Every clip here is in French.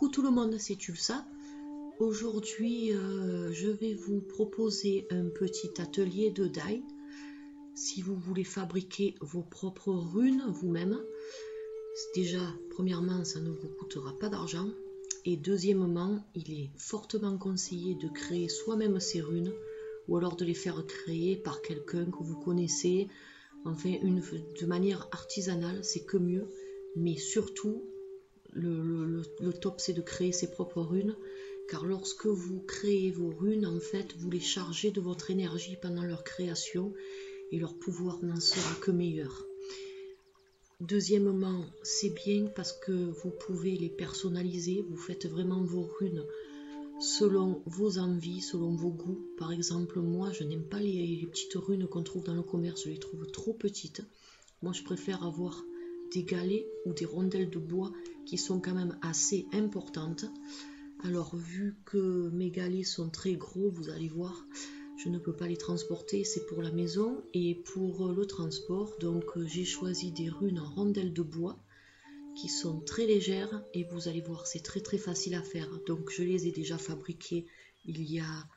Coucou tout le monde, c'est Tulsa. Aujourd'hui, je vais vous proposer un petit atelier de die. Si vous voulez fabriquer vos propres runes vous-même, déjà, premièrement, ça ne vous coûtera pas d'argent. Et deuxièmement, il est fortement conseillé de créer soi-même ces runes ou alors de les faire créer par quelqu'un que vous connaissez. Enfin, de manière artisanale, c'est que mieux. Mais surtout, le top, c'est de créer ses propres runes, car lorsque vous créez vos runes, en fait, vous les chargez de votre énergie pendant leur création et leur pouvoir n'en sera que meilleur. Deuxièmement, c'est bien parce que vous pouvez les personnaliser, vous faites vraiment vos runes selon vos envies, selon vos goûts. Par exemple, moi, je n'aime pas les petites runes qu'on trouve dans le commerce, je les trouve trop petites. Moi, je préfère avoir des galets ou des rondelles de bois qui sont quand même assez importantes. Alors, vu que mes galets sont très gros, vous allez voir, je ne peux pas les transporter, c'est pour la maison et pour le transport. Donc, j'ai choisi des runes en rondelles de bois qui sont très légères et vous allez voir, c'est très facile à faire. Donc, je les ai déjà fabriquées il y a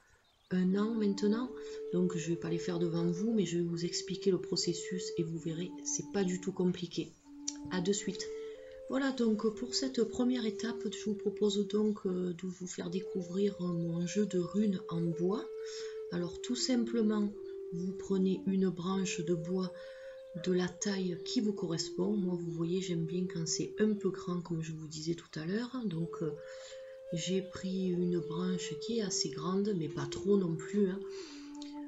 un an maintenant, donc je vais pas les faire devant vous, mais je vais vous expliquer le processus et vous verrez, c'est pas du tout compliqué. À de suite. Voilà, donc pour cette première étape, je vous propose donc de vous faire découvrir mon jeu de runes en bois. Alors tout simplement, vous prenez une branche de bois de la taille qui vous correspond. Moi, vous voyez, j'aime bien quand c'est un peu grand, comme je vous disais tout à l'heure. Donc j'ai pris une branche qui est assez grande, mais pas trop non plus.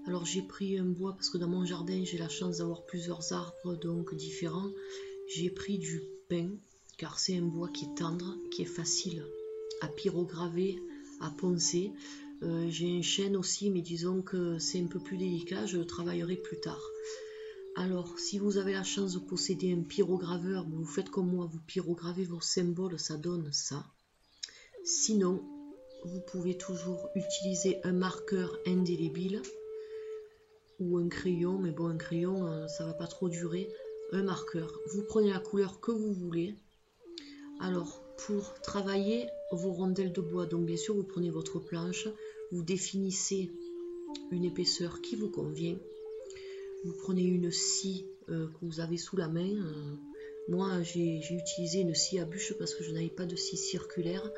Alors j'ai pris un bois parce que dans mon jardin, j'ai la chance d'avoir plusieurs arbres donc différents. J'ai pris du pin, car c'est un bois qui est tendre, qui est facile à pyrograver, à poncer. J'ai un chêne aussi, mais disons que c'est un peu plus délicat, je le travaillerai plus tard. Alors, si vous avez la chance de posséder un pyrograveur, vous faites comme moi, vous pyrogravez vos symboles, ça donne ça. Sinon, vous pouvez toujours utiliser un marqueur indélébile ou un crayon, mais bon, un crayon, ça va pas trop durer. Un marqueur, vous prenez la couleur que vous voulez. Alors, pour travailler vos rondelles de bois, donc bien sûr, vous prenez votre planche, vous définissez une épaisseur qui vous convient. Vous prenez une scie que vous avez sous la main. Moi, j'ai utilisé une scie à bûche parce que je n'avais pas de scie circulaire.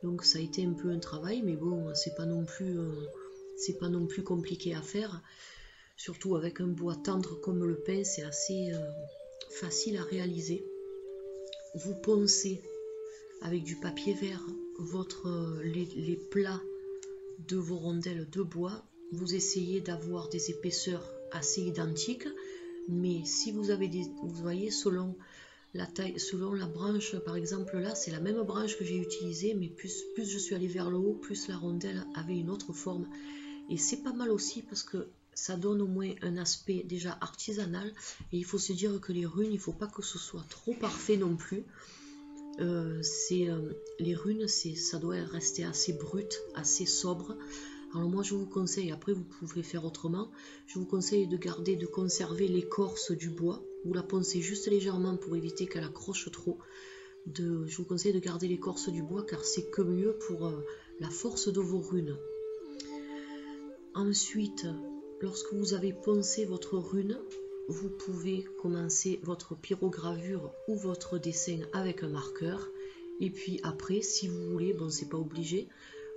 Donc ça a été un peu un travail, mais bon, c'est pas non plus compliqué à faire. Surtout avec un bois tendre comme le pin, c'est assez facile à réaliser. Vous poncez avec du papier vert les plats de vos rondelles de bois. Vous essayez d'avoir des épaisseurs assez identiques, mais si vous avez vous voyez, selon la taille, selon la branche, par exemple là, c'est la même branche que j'ai utilisée, mais plus je suis allée vers le haut, plus la rondelle avait une autre forme. Et c'est pas mal aussi parce que ça donne au moins un aspect déjà artisanal. Et il faut se dire que les runes, il ne faut pas que ce soit trop parfait non plus. Les runes, ça doit rester assez brut, assez sobre. Alors moi je vous conseille, après vous pouvez faire autrement, je vous conseille de conserver l'écorce du bois. Vous la poncez juste légèrement pour éviter qu'elle accroche trop. Je vous conseille de garder l'écorce du bois car c'est que mieux pour la force de vos runes. Ensuite, lorsque vous avez poncé votre rune, vous pouvez commencer votre pyrogravure ou votre dessin avec un marqueur. Et puis après, si vous voulez, bon c'est pas obligé,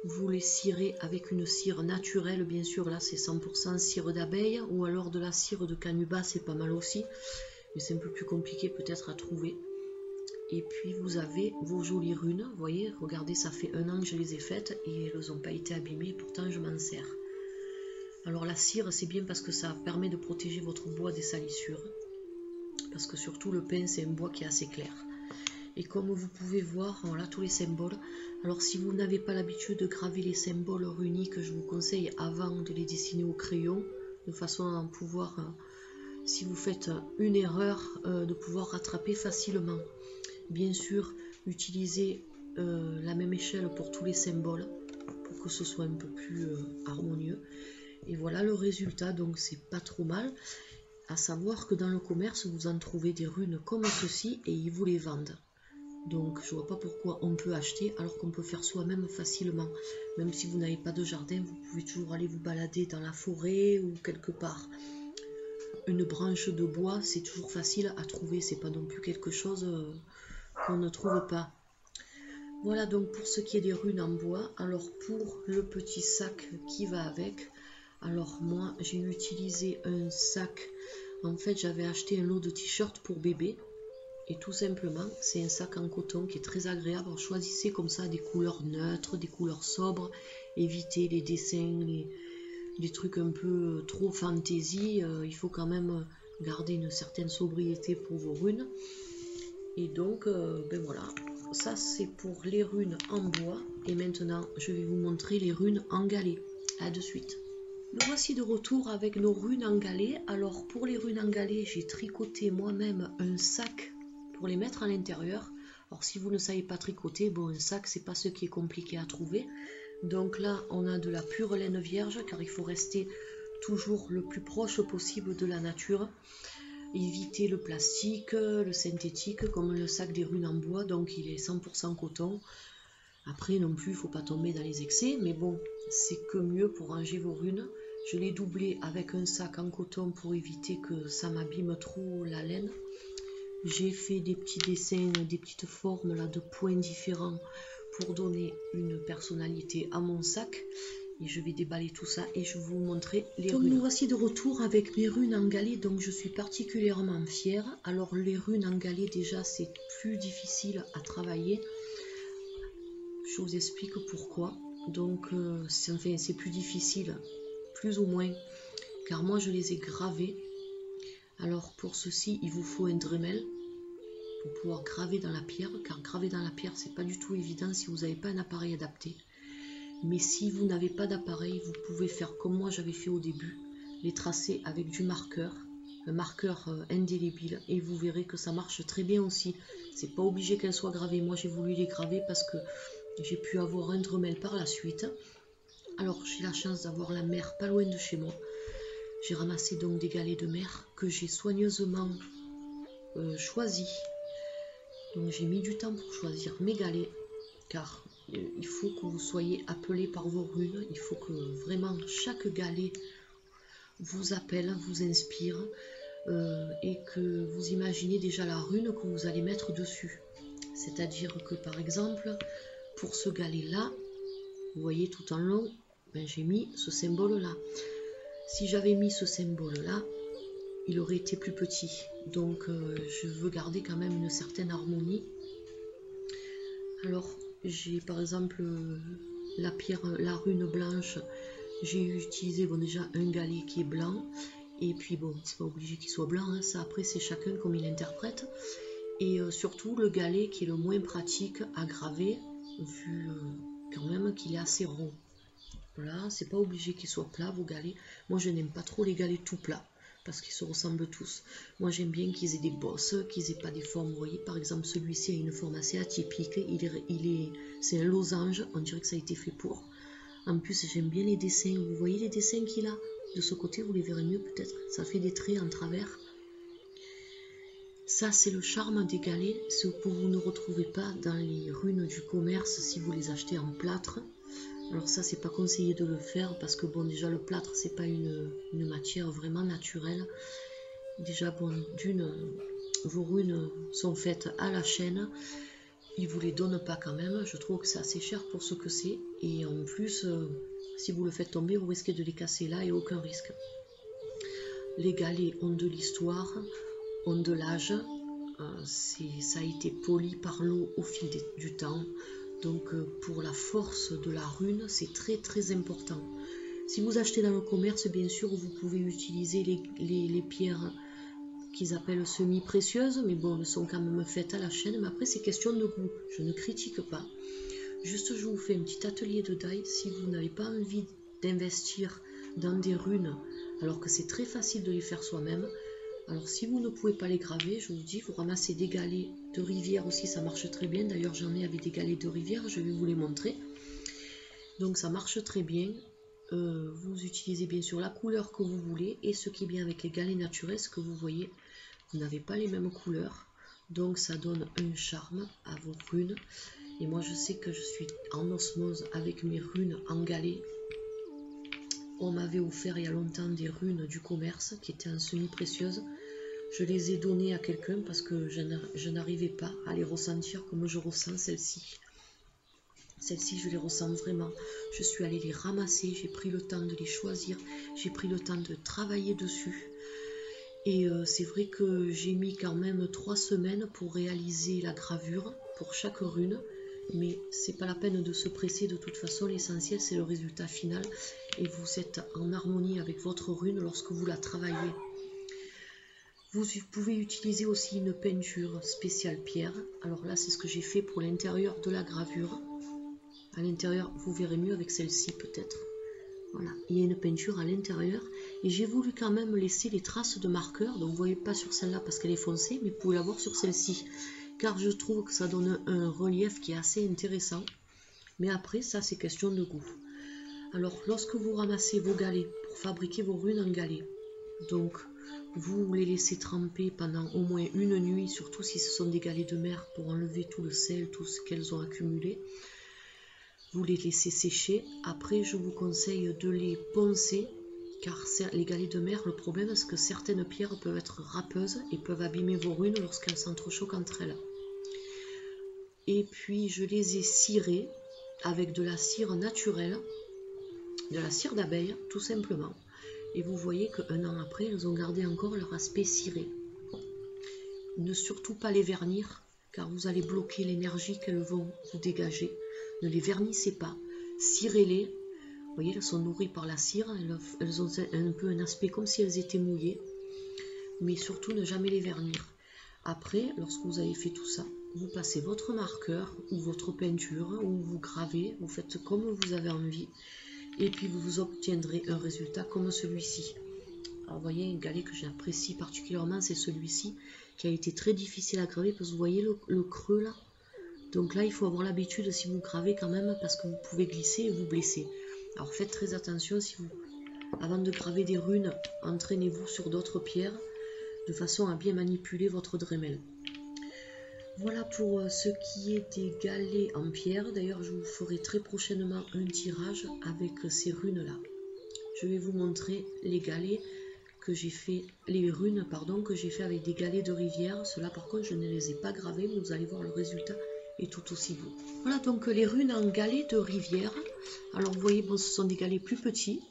vous les cirez avec une cire naturelle, bien sûr, là c'est 100% cire d'abeille, ou alors de la cire de canuba, c'est pas mal aussi, mais c'est un peu plus compliqué peut-être à trouver. Et puis vous avez vos jolies runes, vous voyez, regardez, ça fait un an que je les ai faites et elles n'ont pas été abîmées, pourtant je m'en sers. Alors la cire, c'est bien parce que ça permet de protéger votre bois des salissures, parce que surtout le pin, c'est un bois qui est assez clair. Et comme vous pouvez voir, voilà tous les symboles. Alors si vous n'avez pas l'habitude de graver les symboles runiques, je vous conseille avant de les dessiner au crayon, de façon à pouvoir, si vous faites une erreur, de pouvoir rattraper facilement. Bien sûr, utilisez la même échelle pour tous les symboles, pour que ce soit un peu plus harmonieux. Et voilà le résultat, donc c'est pas trop mal. À savoir que dans le commerce, vous en trouvez des runes comme ceci et ils vous les vendent. Donc je vois pas pourquoi on peut acheter alors qu'on peut faire soi-même facilement. Même si vous n'avez pas de jardin, vous pouvez toujours aller vous balader dans la forêt ou quelque part. Une branche de bois, c'est toujours facile à trouver, c'est pas non plus quelque chose qu'on ne trouve pas. Voilà donc pour ce qui est des runes en bois. Alors pour le petit sac qui va avec, alors moi j'ai utilisé un sac, en fait j'avais acheté un lot de t-shirts pour bébé. Et tout simplement, c'est un sac en coton qui est très agréable. Alors, choisissez comme ça des couleurs neutres, des couleurs sobres. Évitez les dessins, les trucs un peu trop fantaisie. Il faut quand même garder une certaine sobriété pour vos runes. Et donc, ben voilà, ça c'est pour les runes en bois. Et maintenant, je vais vous montrer les runes en galet. À de suite. Nous voici de retour avec nos runes en galet. Alors, pour les runes en galet, j'ai tricoté moi-même un sac pour les mettre à l'intérieur. Alors si vous ne savez pas tricoter, bon, un sac c'est pas ce qui est compliqué à trouver. Donc là on a de la pure laine vierge, car il faut rester toujours le plus proche possible de la nature. Éviter le plastique, le synthétique, comme le sac des runes en bois, donc il est 100% coton. Après non plus il faut pas tomber dans les excès, mais bon, c'est que mieux pour ranger vos runes. Je l'ai doublé avec un sac en coton pour éviter que ça m'abîme trop la laine. J'ai fait des petits dessins, des petites formes là, de points différents pour donner une personnalité à mon sac. Et je vais déballer tout ça et je vais vous montrer les runes. Nous voici de retour avec mes runes en galet, donc je suis particulièrement fière. Alors les runes en galet déjà c'est plus difficile à travailler. Je vous explique pourquoi. Donc c'est plus difficile, plus ou moins, car moi je les ai gravées. Alors pour ceci, il vous faut un Dremel pour pouvoir graver dans la pierre, car graver dans la pierre, c'est pas du tout évident si vous n'avez pas un appareil adapté. Mais si vous n'avez pas d'appareil, vous pouvez faire comme moi j'avais fait au début, les tracer avec du marqueur, un marqueur indélébile, et vous verrez que ça marche très bien aussi. C'est pas obligé qu'elle soit gravée. Moi j'ai voulu les graver parce que j'ai pu avoir un Dremel par la suite. Alors j'ai la chance d'avoir la mer pas loin de chez moi. J'ai ramassé donc des galets de mer que j'ai soigneusement choisis. Donc j'ai mis du temps pour choisir mes galets, car il faut que vous soyez appelé par vos runes. Il faut que vraiment chaque galet vous appelle, vous inspire, et que vous imaginez déjà la rune que vous allez mettre dessus. C'est-à-dire que par exemple, pour ce galet-là, vous voyez tout en long, ben, j'ai mis ce symbole-là. Si j'avais mis ce symbole-là, il aurait été plus petit. Donc je veux garder quand même une certaine harmonie. Alors j'ai par exemple la pierre, la rune blanche, j'ai utilisé bon, déjà un galet qui est blanc. Et puis bon, c'est pas obligé qu'il soit blanc, hein, ça après c'est chacun comme il interprète. Et surtout le galet qui est le moins pratique à graver, vu quand même qu'il est assez rond. Voilà, c'est pas obligé qu'il soit plat vos galets. Moi je n'aime pas trop les galets tout plats, parce qu'ils se ressemblent tous. Moi j'aime bien qu'ils aient des bosses, qu'ils aient pas des formes. Vous voyez par exemple celui-ci a une forme assez atypique, c'est un losange, on dirait que ça a été fait pour. En plus j'aime bien les dessins, vous voyez les dessins qu'il a de ce côté, vous les verrez mieux peut-être, ça fait des traits en travers. Ça c'est le charme des galets, ce que vous ne retrouvez pas dans les runes du commerce si vous les achetez en plâtre. Alors ça c'est pas conseillé de le faire parce que bon déjà le plâtre c'est pas une matière vraiment naturelle. Déjà bon d'une, vos runes sont faites à la chaîne, ils vous les donnent pas quand même, je trouve que c'est assez cher pour ce que c'est, et en plus si vous le faites tomber vous risquez de les casser là et aucun risque. Les galets ont de l'histoire, ont de l'âge, ça a été poli par l'eau au fil du temps. Donc pour la force de la rune, c'est très très important. Si vous achetez dans le commerce, bien sûr, vous pouvez utiliser les pierres qu'ils appellent semi-précieuses, mais bon, elles sont quand même faites à la chaîne. Mais après, c'est question de goût. Je ne critique pas. Juste, je vous fais un petit atelier de die. Si vous n'avez pas envie d'investir dans des runes, alors que c'est très facile de les faire soi-même, alors si vous ne pouvez pas les graver, je vous dis, vous ramassez des galets de rivière aussi, ça marche très bien. D'ailleurs j'en ai avec des galets de rivière, je vais vous les montrer. Donc ça marche très bien. Vous utilisez bien sûr la couleur que vous voulez. Et ce qui est bien avec les galets naturels, ce que vous voyez, vous n'avez pas les mêmes couleurs. Donc ça donne un charme à vos runes. Et moi je sais que je suis en osmose avec mes runes en galet. On m'avait offert il y a longtemps des runes du commerce qui étaient en semi-précieuses. Je les ai données à quelqu'un parce que je n'arrivais pas à les ressentir comme je ressens celles-ci. Celles-ci, je les ressens vraiment. Je suis allée les ramasser, j'ai pris le temps de les choisir, j'ai pris le temps de travailler dessus. Et c'est vrai que j'ai mis quand même 3 semaines pour réaliser la gravure pour chaque rune. Mais c'est pas la peine de se presser, de toute façon l'essentiel c'est le résultat final. Et vous êtes en harmonie avec votre rune lorsque vous la travaillez. Vous pouvez utiliser aussi une peinture spéciale pierre. Alors là c'est ce que j'ai fait pour l'intérieur de la gravure. À l'intérieur, vous verrez mieux avec celle-ci peut-être. Voilà, il y a une peinture à l'intérieur. Et j'ai voulu quand même laisser les traces de marqueur. Donc vous ne voyez pas sur celle-là parce qu'elle est foncée, mais vous pouvez la voir sur celle-ci. Car je trouve que ça donne un relief qui est assez intéressant. Mais après, ça c'est question de goût. Alors, lorsque vous ramassez vos galets pour fabriquer vos runes en galets, donc vous les laissez tremper pendant au moins une nuit, surtout si ce sont des galets de mer, pour enlever tout le sel, tout ce qu'elles ont accumulé. Vous les laissez sécher. Après, je vous conseille de les poncer, car les galets de mer, le problème c'est que certaines pierres peuvent être râpeuses et peuvent abîmer vos runes lorsqu'elles s'entrechoquent entre elles. Et puis, je les ai cirées avec de la cire naturelle, de la cire d'abeille, tout simplement. Et vous voyez qu'un an après, elles ont gardé encore leur aspect ciré. Ne surtout pas les vernir, car vous allez bloquer l'énergie qu'elles vont vous dégager. Ne les vernissez pas, cirez-les. Vous voyez, elles sont nourries par la cire, elles ont un peu un aspect comme si elles étaient mouillées. Mais surtout, ne jamais les vernir. Après, lorsque vous avez fait tout ça, vous passez votre marqueur ou votre peinture, ou vous gravez, vous faites comme vous avez envie. Et puis vous obtiendrez un résultat comme celui-ci. Alors vous voyez, un galet que j'apprécie particulièrement, c'est celui-ci, qui a été très difficile à graver, parce que vous voyez le creux là. Donc là, il faut avoir l'habitude si vous gravez quand même, parce que vous pouvez glisser et vous blesser. Alors faites très attention, si vous, avant de graver des runes, entraînez-vous sur d'autres pierres, de façon à bien manipuler votre Dremel. Voilà pour ce qui est des galets en pierre. D'ailleurs, je vous ferai très prochainement un tirage avec ces runes-là. Je vais vous montrer les galets que j'ai fait, les runes pardon, que j'ai fait avec des galets de rivière. Ceux-là, par contre, je ne les ai pas gravés, mais vous allez voir le résultat est tout aussi beau. Voilà donc les runes en galets de rivière. Alors vous voyez, bon, ce sont des galets plus petits.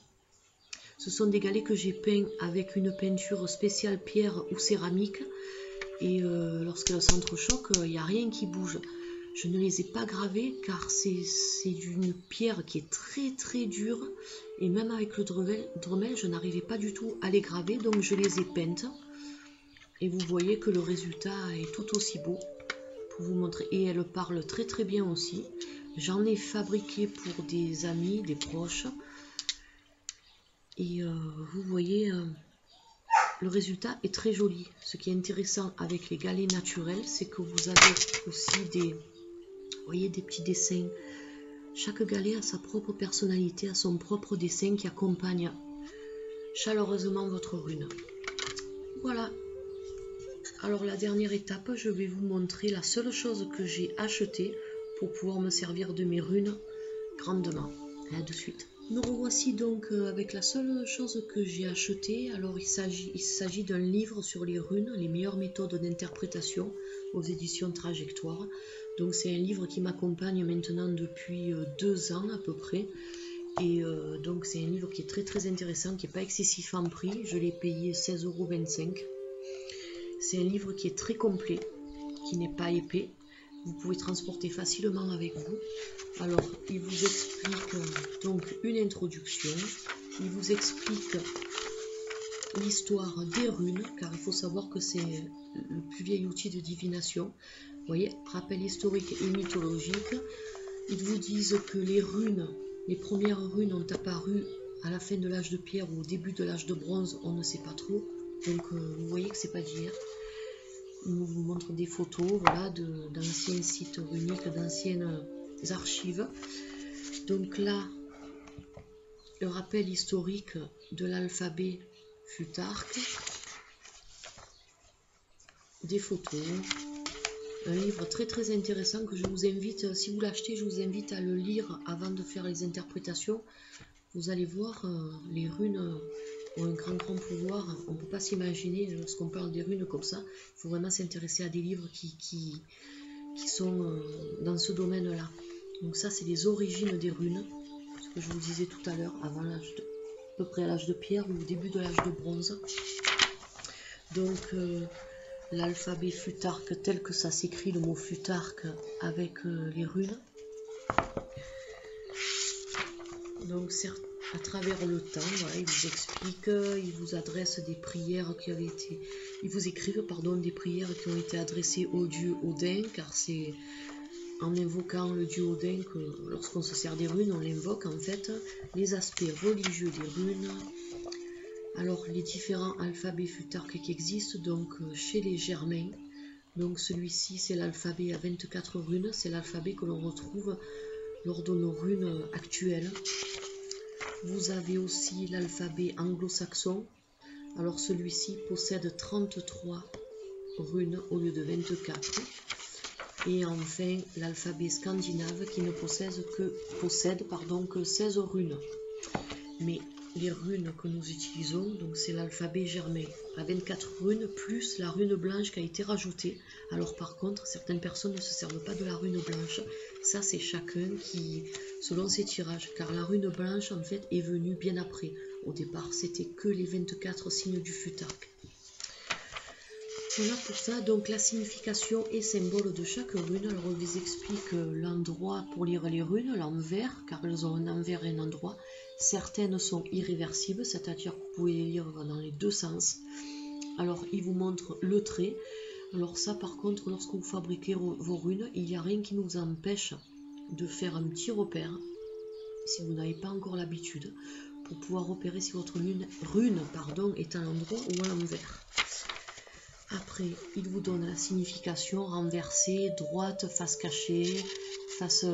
Ce sont des galets que j'ai peints avec une peinture spéciale pierre ou céramique. Et lorsqu'elles s'entrechoquent, il n'y a rien qui bouge. Je ne les ai pas gravés car c'est d'une pierre qui est très très dure. Et même avec le Dremel, je n'arrivais pas du tout à les graver. Donc je les ai peintes. Et vous voyez que le résultat est tout aussi beau. Pour vous montrer. Et elles parlent très très bien aussi. J'en ai fabriqué pour des amis, des proches. Et vous voyez... le résultat est très joli. Ce qui est intéressant avec les galets naturels, c'est que vous avez aussi des, vous voyez, des petits dessins. Chaque galet a sa propre personnalité, a son propre dessin qui accompagne chaleureusement votre rune. Voilà. Alors la dernière étape, je vais vous montrer la seule chose que j'ai achetée pour pouvoir me servir de mes runes grandement. À de suite. Me revoici donc avec la seule chose que j'ai achetée. Alors il s'agit d'un livre sur les runes, les meilleures méthodes d'interprétation aux éditions Trajectoire. Donc c'est un livre qui m'accompagne maintenant depuis 2 ans à peu près. Et donc c'est un livre qui est très très intéressant, qui n'est pas excessif en prix. Je l'ai payé 16,25 €. C'est un livre qui est très complet, qui n'est pas épais. Vous pouvez transporter facilement avec vous. Alors, il vous explique donc une introduction. Il vous explique l'histoire des runes, car il faut savoir que c'est le plus vieil outil de divination. Vous voyez, rappel historique et mythologique. Ils vous disent que les runes, les premières runes ont apparu à la fin de l'âge de pierre ou au début de l'âge de bronze, on ne sait pas trop. Donc, vous voyez que c'est pas d'hier. Il vous montre des photos, voilà, d'anciens sites runiques, d'anciennes archives. Donc là, le rappel historique de l'alphabet Futhark, des photos, Un livre très très intéressant que je vous invite, si vous l'achetez, je vous invite à le lire avant de faire les interprétations. Vous allez voir, les runes ont un grand pouvoir. On ne peut pas s'imaginer, lorsqu'on parle des runes comme ça, il faut vraiment s'intéresser à des livres qui sont dans ce domaine-là. Donc ça, c'est les origines des runes, ce que je vous disais tout à l'heure, avant l'âge de, à peu près à l'âge de pierre ou au début de l'âge de bronze. Donc l'alphabet Futhark tel que ça s'écrit, le mot Futhark avec les runes. Donc à travers le temps, voilà, ils vous expliquent, ils vous adressent des prières qui avaient été, ils vous écrivent des prières qui ont été adressées au dieu Odin, car c'est en invoquant le dieu Odin que lorsqu'on se sert des runes, on l'invoque en fait, les aspects religieux des runes. Alors les différents alphabets Futhark qui existent donc chez les Germains. Donc celui-ci c'est l'alphabet à 24 runes, c'est l'alphabet que l'on retrouve lors de nos runes actuelles. Vous avez aussi l'alphabet anglo-saxon. Alors celui-ci possède 33 runes au lieu de 24. Et enfin l'alphabet scandinave qui ne possède que 16 runes. Mais les runes que nous utilisons, donc c'est l'alphabet germain à 24 runes plus la rune blanche qui a été rajoutée. Alors par contre, certaines personnes ne se servent pas de la rune blanche. Ça c'est chacun qui, selon ses tirages, car la rune blanche en fait est venue bien après. Au départ, c'était que les 24 signes du Futhark. Voilà pour ça, donc la signification et symbole de chaque rune. Alors on vous explique l'endroit pour lire les runes, l'envers, car elles ont un envers et un endroit. Certaines sont irréversibles, c'est-à-dire que vous pouvez les lire dans les deux sens. Alors il vous montre le trait. Alors ça par contre, lorsque vous fabriquez vos runes, il n'y a rien qui nous empêche de faire un petit repère, si vous n'avez pas encore l'habitude, pour pouvoir repérer si votre rune est à l'endroit ou à l'envers. Après, il vous donne la signification renversée, droite, face cachée, face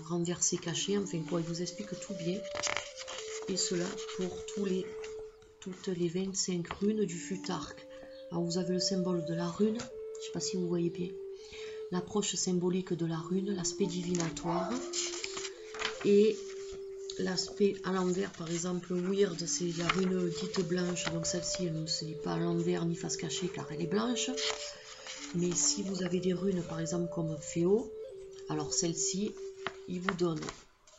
renversée, cachée, enfin quoi, il vous explique tout bien. Et cela pour toutes les 25 runes du Futhark. Alors vous avez le symbole de la rune, je ne sais pas si vous voyez bien, l'approche symbolique de la rune, l'aspect divinatoire, et l'aspect à l'envers, par exemple, weird, c'est la rune dite blanche, donc celle-ci, elle ne se lit pas à l'envers ni face cachée car elle est blanche. Mais si vous avez des runes, par exemple, comme Féo, alors celle-ci, il vous donne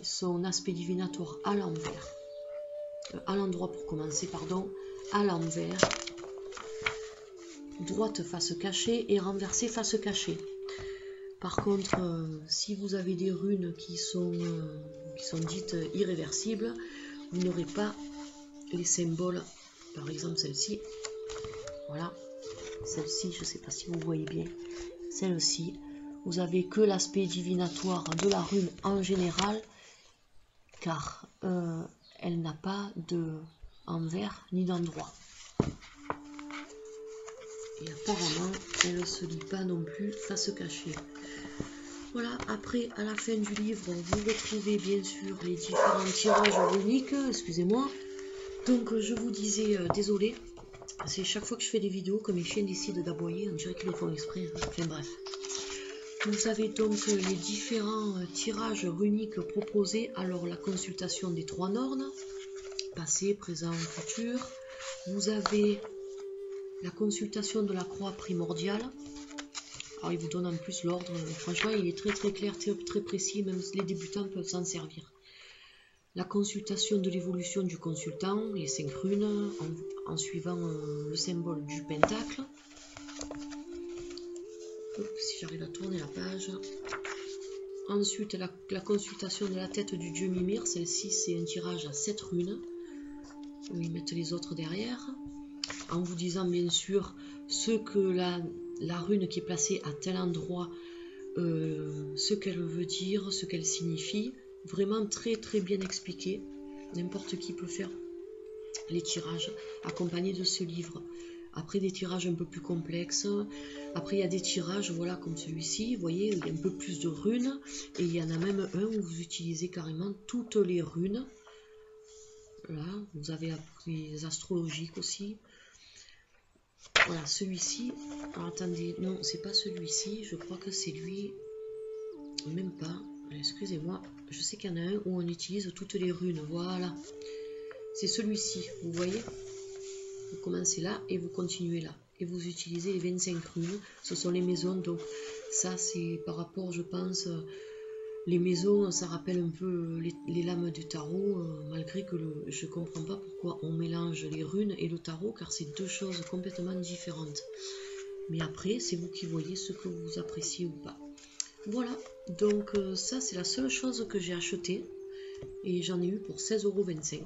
son aspect divinatoire à l'envers, à l'endroit pour commencer, pardon, à l'envers, droite face cachée et renversée face cachée. Par contre, si vous avez des runes qui sont dites irréversibles, vous n'aurez pas les symboles. Par exemple, celle-ci, voilà, celle-ci, je ne sais pas si vous voyez bien, celle-ci, vous n'avez que l'aspect divinatoire de la rune en général, car elle n'a pas d'envers ni d'endroit. Et apparemment, elle ne se lit pas non plus face cachée. Voilà, après, à la fin du livre, vous retrouvez bien sûr les différents tirages runiques, excusez-moi. Donc, je vous disais, désolé, c'est chaque fois que je fais des vidéos que mes chiens décident d'aboyer, on dirait qu'ils le font exprès, hein. Enfin bref. Vous avez donc les différents tirages runiques proposés. Alors, la consultation des 3 nornes, passé, présent, futur. Vous avez la consultation de la croix primordiale. Alors, il vous donne en plus l'ordre. Franchement, il est très clair, très précis. Même les débutants peuvent s'en servir. La consultation de l'évolution du consultant, les 5 runes, en suivant le symbole du pentacle. Hop, si j'arrive à tourner la page. Ensuite, la consultation de la tête du dieu Mimir. Celle-ci, c'est un tirage à 7 runes. Où ils mettent les autres derrière. En vous disant bien sûr ce que la rune qui est placée à tel endroit, ce qu'elle veut dire, ce qu'elle signifie. Vraiment très bien expliqué. N'importe qui peut faire les tirages accompagnés de ce livre. Après des tirages un peu plus complexes. Après il y a des tirages voilà comme celui-ci. Vous voyez, il y a un peu plus de runes. Et il y en a même un où vous utilisez carrément toutes les runes. Là, vous avez appris les astrologiques aussi. Voilà, celui-ci, Alors attendez, non, c'est pas celui-ci. Je crois que c'est lui. Même pas. Excusez-moi. Je sais qu'il y en a un où on utilise toutes les runes. Voilà. C'est celui-ci. Vous voyez? Vous commencez là et vous continuez là. Et vous utilisez les 25 runes. Ce sont les maisons. Donc ça, c'est par rapport, je pense... Les maisons, ça rappelle un peu les lames du tarot, malgré que je ne comprends pas pourquoi on mélange les runes et le tarot, car c'est deux choses complètement différentes. Mais après, c'est vous qui voyez ce que vous appréciez ou pas. Voilà, donc ça c'est la seule chose que j'ai acheté, et j'en ai eu pour 16,25 €.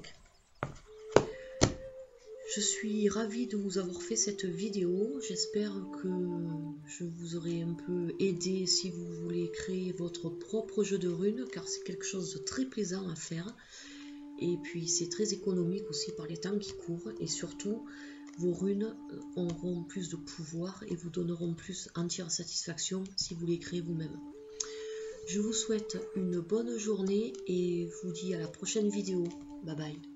Je suis ravie de vous avoir fait cette vidéo, j'espère que je vous aurai un peu aidé si vous voulez créer votre propre jeu de runes, car c'est quelque chose de très plaisant à faire. Et puis c'est très économique aussi par les temps qui courent, et surtout vos runes auront plus de pouvoir et vous donneront plus entière satisfaction si vous les créez vous-même. Je vous souhaite une bonne journée et vous dis à la prochaine vidéo. Bye bye.